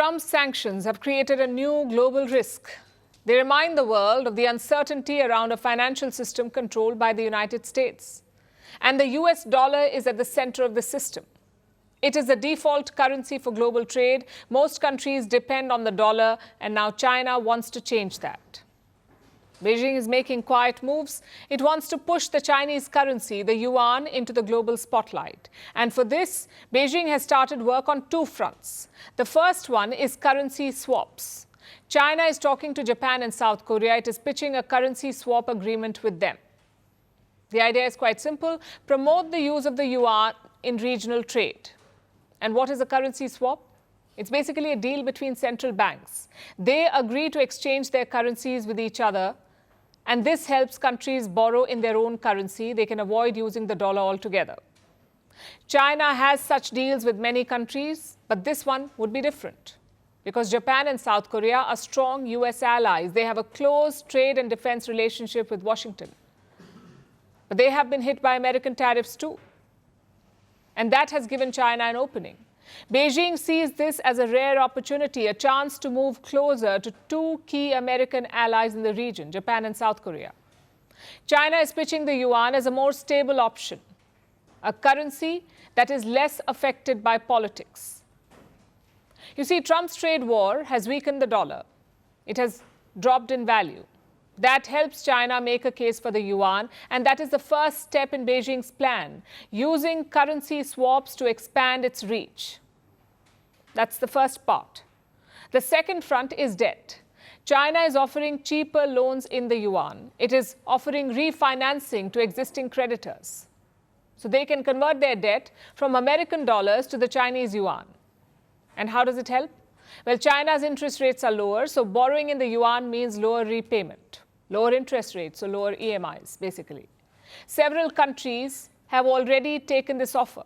Trump's sanctions have created a new global risk. They remind the world of the uncertainty around a financial system controlled by the United States. And the US dollar is at the center of the system. It is the default currency for global trade. Most countries depend on the dollar, and now China wants to change that. Beijing is making quiet moves. It wants to push the Chinese currency, the yuan, into the global spotlight. And for this, Beijing has started work on two fronts. The first one is currency swaps. China is talking to Japan and South Korea. It is pitching a currency swap agreement with them. The idea is quite simple: promote the use of the yuan in regional trade. And what is a currency swap? It's basically a deal between central banks. They agree to exchange their currencies with each other, and this helps countries borrow in their own currency. They can avoid using the dollar altogether. China has such deals with many countries, but this one would be different, because Japan and South Korea are strong US allies. They have a close trade and defense relationship with Washington. But they have been hit by American tariffs too. And that has given China an opening. Beijing sees this as a rare opportunity, a chance to move closer to two key American allies in the region, Japan and South Korea. China is pitching the yuan as a more stable option, a currency that is less affected by politics. You see, Trump's trade war has weakened the dollar. It has dropped in value. That helps China make a case for the yuan, and that is the first step in Beijing's plan, using currency swaps to expand its reach. That's the first part. The second front is debt. China is offering cheaper loans in the yuan. It is offering refinancing to existing creditors, so they can convert their debt from American dollars to the Chinese yuan. And how does it help? Well, China's interest rates are lower, so borrowing in the yuan means lower repayment, lower interest rates, so lower EMIs, basically. Several countries have already taken this offer.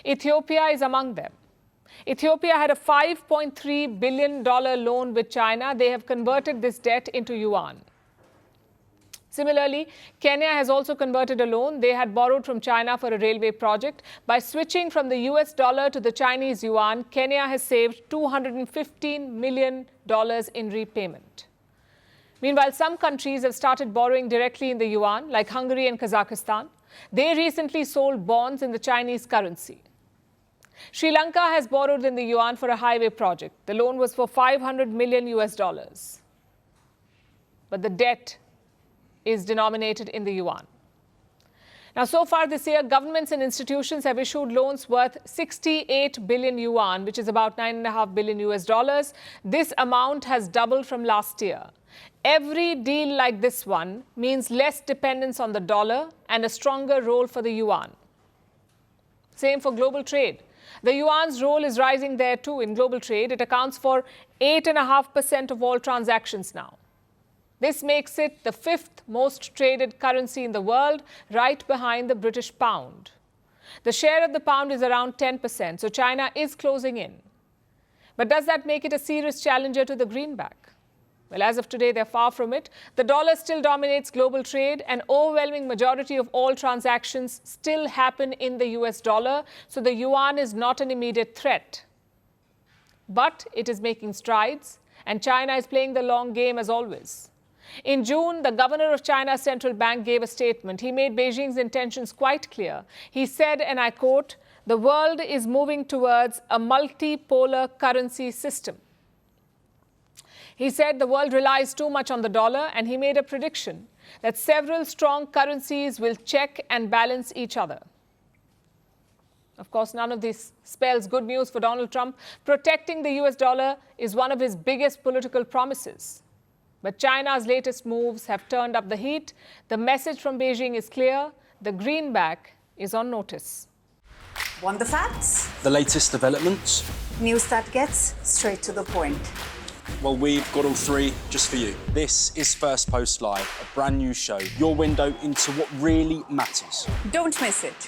Ethiopia is among them. Ethiopia had a $5.3 billion loan with China. They have converted this debt into yuan. Similarly, Kenya has also converted a loan they had borrowed from China for a railway project. By switching from the US dollar to the Chinese yuan, Kenya has saved $215 million in repayment. Meanwhile, some countries have started borrowing directly in the yuan, like Hungary and Kazakhstan. They recently sold bonds in the Chinese currency. Sri Lanka has borrowed in the yuan for a highway project. The loan was for $500 million US. But the debt is denominated in the yuan. Now, so far this year, governments and institutions have issued loans worth 68 billion yuan, which is about $9.5 billion US. This amount has doubled from last year. Every deal like this one means less dependence on the dollar and a stronger role for the yuan. Same for global trade. The yuan's role is rising there too in global trade. It accounts for 8.5% of all transactions now. This makes it the fifth most traded currency in the world, right behind the British pound. The share of the pound is around 10%, so China is closing in. But does that make it a serious challenger to the greenback? Well, as of today, they're far from it. The dollar still dominates global trade. An overwhelming majority of all transactions still happen in the US dollar, so the yuan is not an immediate threat. But it is making strides, and China is playing the long game as always. In June, the governor of China's central bank gave a statement. He made Beijing's intentions quite clear. He said, and I quote, "The world is moving towards a multipolar currency system." He said the world relies too much on the dollar, and he made a prediction that several strong currencies will check and balance each other. Of course, none of this spells good news for Donald Trump. Protecting the US dollar is one of his biggest political promises. But China's latest moves have turned up the heat. The message from Beijing is clear. The greenback is on notice. Want the facts? The latest developments? News that gets straight to the point. Well, we've got all three just for you. This is Firstpost Live, a brand new show, your window into what really matters. Don't miss it.